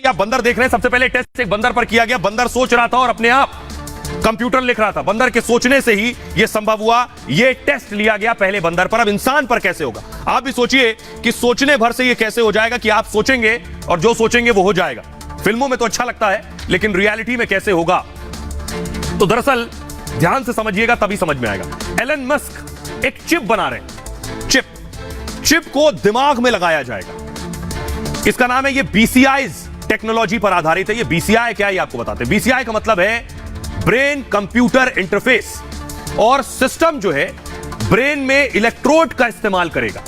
आप बंदर देख रहे हैं, सबसे पहले टेस्ट एक बंदर पर किया गया। बंदर सोच रहा था और अपने आप कंप्यूटर लिख रहा था। बंदर के सोचने से ही यह संभव हुआ। यह टेस्ट लिया गया पहले बंदर पर, अब इंसान पर कैसे होगा। आप भी सोचिए कि सोचने भर से यह कैसे हो जाएगा कि आप सोचेंगे और जो सोचेंगे वो हो जाएगा। फिल्मों में तो अच्छा लगता है, लेकिन रियलिटी में कैसे होगा। तो दरअसल ध्यान से समझिएगा तभी समझ में आएगा। एलन मस्क एक चिप बना रहे हैं। चिप को दिमाग में लगाया जाएगा। इसका नाम है, ये बीसीआई टेक्नोलॉजी पर आधारित है। ये बीसीआई क्या है ये आपको बताते हैं। बीसीआई का मतलब है ब्रेन कंप्यूटर इंटरफेस, और सिस्टम जो है ब्रेन में इलेक्ट्रोड का इस्तेमाल करेगा।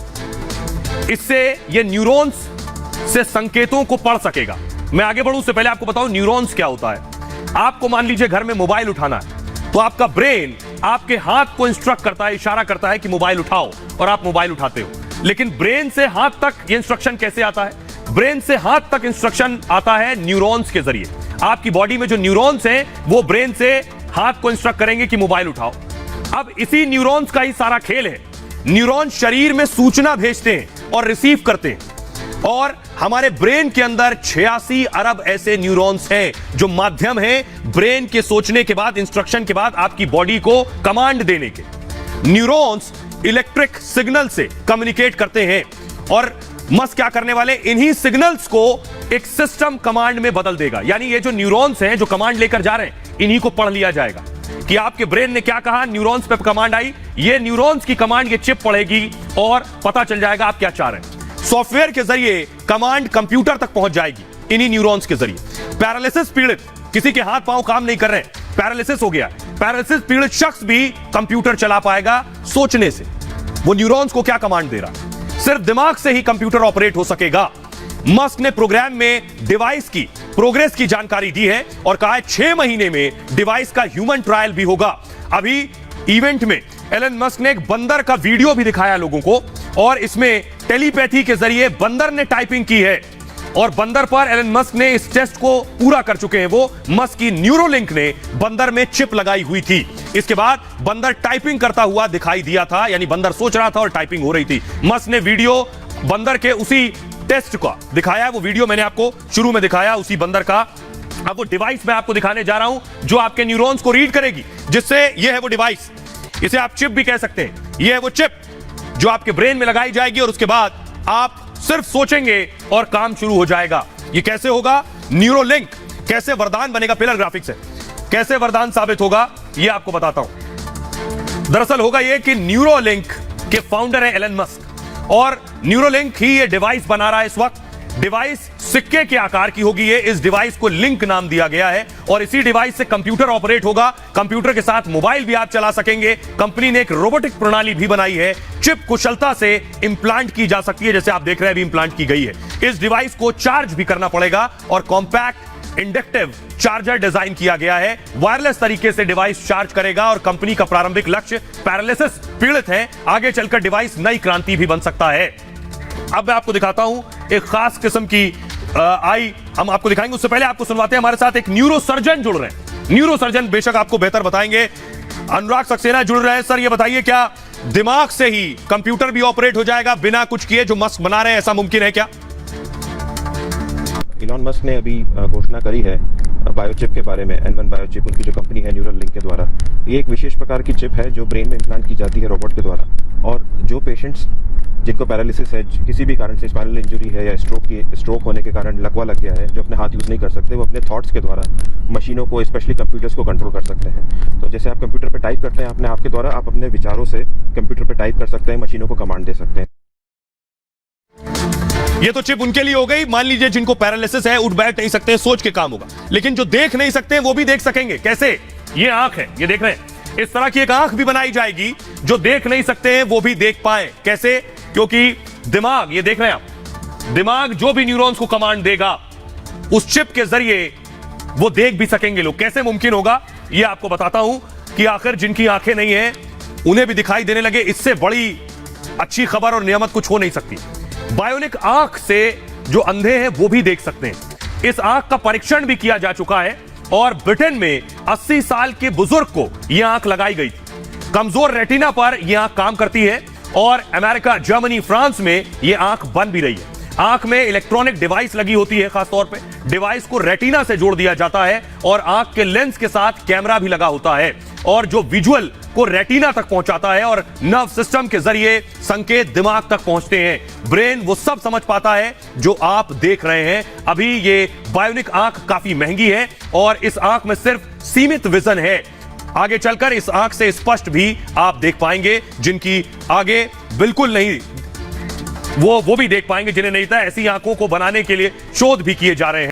इससे ये न्यूरॉन्स से संकेतों को पढ़ सकेगा। मैं आगे बढ़ूं उससे पहले आपको बताऊं न्यूरॉन्स क्या होता है। आपको मान लीजिए घर में मोबाइल उठाना है, तो आपका ब्रेन आपके हाथ को इंस्ट्रक्ट करता है, इशारा करता है कि मोबाइल उठाओ, और आप मोबाइल उठाते हो। लेकिन ब्रेन से हाथ तक ये इंस्ट्रक्शन कैसे आता है? ब्रेन से हाथ तक इंस्ट्रक्शन आता है न्यूरॉन्स के जरिए। आपकी बॉडी में जो न्यूरॉन्स हैं वो ब्रेन से हाथ को इंस्ट्रक्ट करेंगे कि मोबाइल उठाओ। अब इसी न्यूरॉन्स का ही सारा खेल है। न्यूरॉन्स शरीर में सूचना भेजते हैं और रिसीव करते हैं, और हमारे ब्रेन के अंदर 86 अरब ऐसे न्यूरॉन्स हैं जो माध्यम है ब्रेन के सोचने के बाद, इंस्ट्रक्शन के बाद आपकी बॉडी को कमांड देने के। न्यूरॉन्स इलेक्ट्रिक सिग्नल से कम्युनिकेट करते हैं, और मस्क क्या करने वाले, इन्हीं सिग्नल्स को एक सिस्टम कमांड में बदल देगा। यानी ये जो न्यूरॉन्स हैं जो कमांड लेकर जा रहे हैं, इन्हीं को पढ़ लिया जाएगा कि आपके ब्रेन ने क्या कहा। न्यूरॉन्स पे कमांड आई, ये न्यूरॉन्स की कमांड ये चिप पढ़ेगी और पता चल जाएगा आप क्या चाह रहे हैं। सॉफ्टवेयर के जरिए कमांड कंप्यूटर तक पहुंच जाएगी इन्हीं न्यूरॉन्स के जरिए। पैरालिसिस पीड़ित, किसी के हाथ पांव काम नहीं कर रहे, पैरालिसिस हो गया, पैरालिसिस पीड़ित शख्स भी कंप्यूटर चला पाएगा सोचने से। वो न्यूरॉन्स को क्या कमांड दे रहा है, सिर्फ दिमाग से ही कंप्यूटर ऑपरेट हो सकेगा। मस्क ने प्रोग्राम में डिवाइस की प्रोग्रेस की जानकारी दी है और कहा है 6 महीने में डिवाइस का ह्यूमन ट्रायल भी होगा। अभी इवेंट में एलन मस्क ने एक बंदर का वीडियो भी दिखाया लोगों को, और इसमें टेलीपैथी के जरिए बंदर ने टाइपिंग की है, और बंदर पर एलन मस्क ने इस टेस्ट को पूरा कर चुके हैं। वो मस्क की न्यूरोलिंक ने बंदर में चिप लगाई हुई थी। इसके बाद बंदर टाइपिंग करता हुआ दिखाई दिया था, यानी बंदर सोच रहा था और टाइपिंग हो रही थी। मस्क ने वीडियो बंदर के उसी टेस्ट का दिखाया। वो वीडियो मैंने आपको शुरू में दिखाया उसी बंदर का। अब वो डिवाइस मैं आपको दिखाने जा रहा हूं जो आपके न्यूरॉन्स को रीड करेगी, जिससे ये है वो डिवाइस। इसे आप चिप भी कह सकते हैं। ये है वो चिप जो आपके ब्रेन में लगाई जाएगी, और उसके बाद आप सिर्फ सोचेंगे और काम शुरू हो जाएगा। ये कैसे होगा? न्यूरोलिंक कैसे वरदान बनेगा, पिलर ग्राफिक्स है, कैसे वरदान साबित होगा ये आपको बताता हूं। दरअसल होगा ये कि न्यूरोलिंक के फाउंडर है एलन मस्क, और न्यूरोलिंक ही ये डिवाइस बना रहा है इस वक्त। डिवाइस सिक्के के आकार की होगी। ये इस डिवाइस को लिंक नाम दिया गया है, और इसी डिवाइस से कंप्यूटर ऑपरेट होगा। कंप्यूटर के साथ मोबाइल भी आप चला सकेंगे। कंपनी ने एक रोबोटिक प्रणाली भी बनाई है। चिप कुशलता से इंप्लांट की जा सकती है, जैसे आप देख रहे हैं अभी इंप्लांट की गई है। इस डिवाइस को चार्ज भी करना पड़ेगा, और कॉम्पैक्ट इंडक्टिव चार्जर डिजाइन किया गया है। वायरलेस तरीके से डिवाइस चार्ज करेगा, और कंपनी का प्रारंभिक लक्ष्य पैरालिसिस पीड़ित है। आगे चलकर डिवाइस नई क्रांति भी बन सकता है। अब मैं आपको दिखाता हूं एक खास किस्म की आई हम आपको दिखाएंगे। उससे पहले आपको सुनवाते हैं, हमारे साथ एक न्यूरोसर्जन जुड़ रहे हैं। न्यूरोसर्जन बेशक आपको बेहतर बताएंगे। अनुराग सक्सेना जुड़ रहे हैं। सर ये बताइए, क्या दिमाग से ही कंप्यूटर भी ऑपरेट हो जाएगा बिना कुछ किए, जो मस्क बना रहे हैं, ऐसा मुमकिन है क्या? इलॉन मस्क ने अभी घोषणा करी है बायोचिप के बारे में। N1 बायोचिप उनकी जो कंपनी है न्यूरोलिंक के द्वारा, ये एक विशेष प्रकार की चिप है जो ब्रेन में इम्प्लांट की जाती है रोबोट के द्वारा। और जो पेशेंट्स जिनको पैरालिसिस है, किसी भी कारण से स्पाइनल इंजरी है या स्ट्रोक होने के कारण लकवा लग गया है, जो अपने हाथ यूज़ नहीं कर सकते, वो अपने थॉट्स के द्वारा मशीनों को, स्पेशली कंप्यूटर्स को कंट्रोल कर सकते हैं। तो जैसे आप कंप्यूटर पर टाइप करते हैं अपने आप के द्वारा, आप अपने विचारों से कंप्यूटर पर टाइप कर सकते हैं, मशीनों को कमांड दे सकते हैं। ये तो चिप उनके लिए हो गई। मान लीजिए जिनको पैरालिसिस है, उठ बैठ नहीं सकते, सोच के काम होगा। लेकिन जो देख नहीं सकते वो भी देख सकेंगे। कैसे? ये आंख है, ये देख रहे हैं, इस तरह की एक आंख भी बनाई जाएगी जो देख नहीं सकते हैं वो भी देख पाए। कैसे? क्योंकि दिमाग, ये देख रहे हैं आप, दिमाग जो भी न्यूरॉन्स को कमांड देगा उस चिप के जरिए वो देख भी सकेंगे लोग। कैसे मुमकिन होगा ये आपको बताता हूं कि आखिर जिनकी आंखें नहीं है उन्हें भी दिखाई देने लगे। इससे बड़ी अच्छी खबर और नियामत कुछ हो नहीं सकती। बायोनिक आंख से जो अंधे हैं वो भी देख सकते हैं। इस आंख का परीक्षण भी किया जा चुका है, और ब्रिटेन में 80 साल के बुजुर्ग को यह आंख लगाई गई थी। कमजोर रेटिना पर यह आंख काम करती है, और अमेरिका, जर्मनी, फ्रांस में यह आंख बन भी रही है। आंख में इलेक्ट्रॉनिक डिवाइस लगी होती है, खासतौर पे डिवाइस को रेटिना से जोड़ दिया जाता है और आंख के लेंस के साथ कैमरा भी लगा होता है और जो विजुअल को रेटिना तक पहुंचाता है और नर्व सिस्टम के जरिए संकेत दिमाग तक पहुंचते हैं। ब्रेन वो सब समझ पाता है जो आप देख रहे हैं। अभी ये बायोनिक आंख काफी महंगी है और इस आंख में सिर्फ सीमित विजन है। आगे चलकर इस आंख से स्पष्ट भी आप देख पाएंगे, जिनकी आगे बिल्कुल नहीं वो भी देख पाएंगे जिन्हें नहीं था। ऐसी आंखों को बनाने के लिए शोध भी किए जा रहे हैं।